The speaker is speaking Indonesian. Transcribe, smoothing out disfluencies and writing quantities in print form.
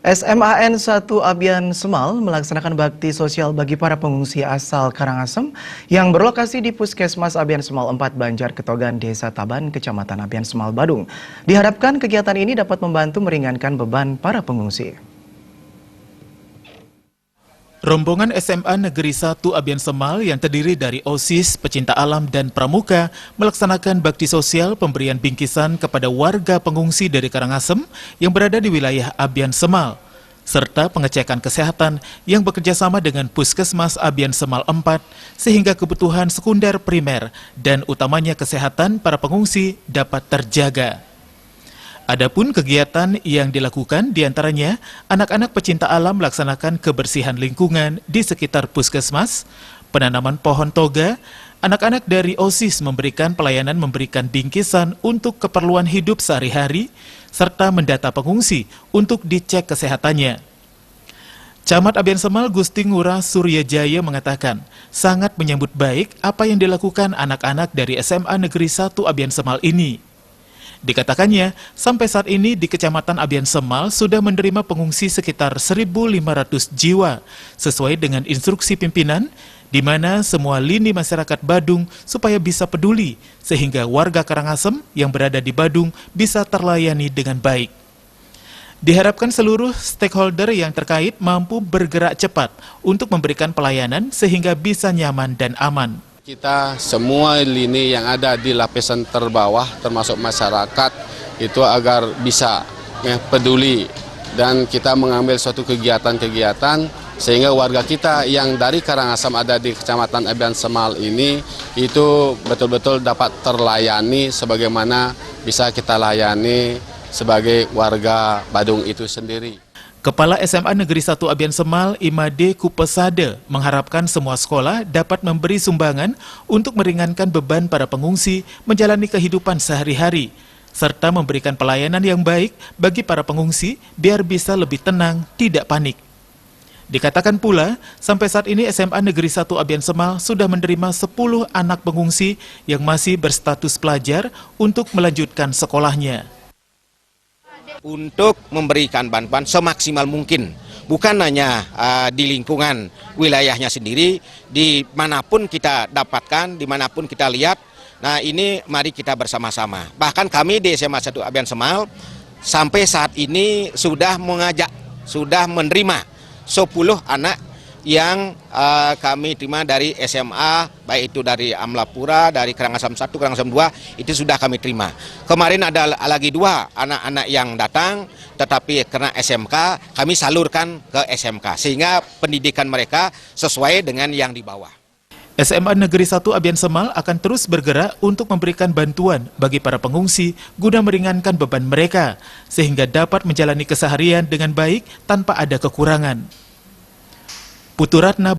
SMAN 1 Abian Semal melaksanakan bakti sosial bagi para pengungsi asal Karangasem yang berlokasi di Puskesmas Abian Semal 4 Banjar Ketogan, Desa Taban, Kecamatan Abian Semal, Badung. Diharapkan kegiatan ini dapat membantu meringankan beban para pengungsi. Rombongan SMA Negeri 1 Abian Semal yang terdiri dari OSIS, pecinta alam, dan pramuka melaksanakan bakti sosial pemberian bingkisan kepada warga pengungsi dari Karangasem yang berada di wilayah Abian Semal, serta pengecekan kesehatan yang bekerjasama dengan Puskesmas Abian Semal 4 sehingga kebutuhan sekunder primer dan utamanya kesehatan para pengungsi dapat terjaga. Adapun kegiatan yang dilakukan diantaranya anak-anak pecinta alam melaksanakan kebersihan lingkungan di sekitar puskesmas, penanaman pohon toga, anak-anak dari OSIS memberikan pelayanan memberikan bingkisan untuk keperluan hidup sehari-hari, serta mendata pengungsi untuk dicek kesehatannya. Camat Abian Semal Gusti Ngurah Suryajaya mengatakan sangat menyambut baik apa yang dilakukan anak-anak dari SMA Negeri 1 Abian Semal ini. Dikatakannya, sampai saat ini di Kecamatan Abian Semal sudah menerima pengungsi sekitar 1.500 jiwa, sesuai dengan instruksi pimpinan, di mana semua lini masyarakat Badung supaya bisa peduli, sehingga warga Karangasem yang berada di Badung bisa terlayani dengan baik. Diharapkan seluruh stakeholder yang terkait mampu bergerak cepat untuk memberikan pelayanan sehingga bisa nyaman dan aman. Kita semua lini yang ada di lapisan terbawah termasuk masyarakat itu agar bisa peduli dan kita mengambil suatu kegiatan-kegiatan sehingga warga kita yang dari Karangasem ada di Kecamatan Abian Semal ini itu betul-betul dapat terlayani sebagaimana bisa kita layani sebagai warga Badung itu sendiri. Kepala SMA Negeri 1 Abian Semal, Imade Kupesade, mengharapkan semua sekolah dapat memberi sumbangan untuk meringankan beban para pengungsi menjalani kehidupan sehari-hari, serta memberikan pelayanan yang baik bagi para pengungsi biar bisa lebih tenang, tidak panik. Dikatakan pula, sampai saat ini SMA Negeri 1 Abian Semal sudah menerima 10 anak pengungsi yang masih berstatus pelajar untuk melanjutkan sekolahnya. Untuk memberikan bantuan semaksimal mungkin, bukan hanya di lingkungan wilayahnya sendiri, dimanapun kita dapatkan, dimanapun kita lihat. Nah ini mari kita bersama-sama. Bahkan kami di SMA 1 Abian Semal sampai saat ini sudah menerima 10 anak yang kami terima dari SMA, baik itu dari Amlapura, dari Karangasem 1, Karangasem 2, itu sudah kami terima. Kemarin ada lagi 2 anak-anak yang datang, tetapi karena SMK, kami salurkan ke SMK, sehingga pendidikan mereka sesuai dengan yang di bawah. SMA Negeri 1 Abian Semal akan terus bergerak untuk memberikan bantuan bagi para pengungsi guna meringankan beban mereka, sehingga dapat menjalani keseharian dengan baik tanpa ada kekurangan. Putu Ratna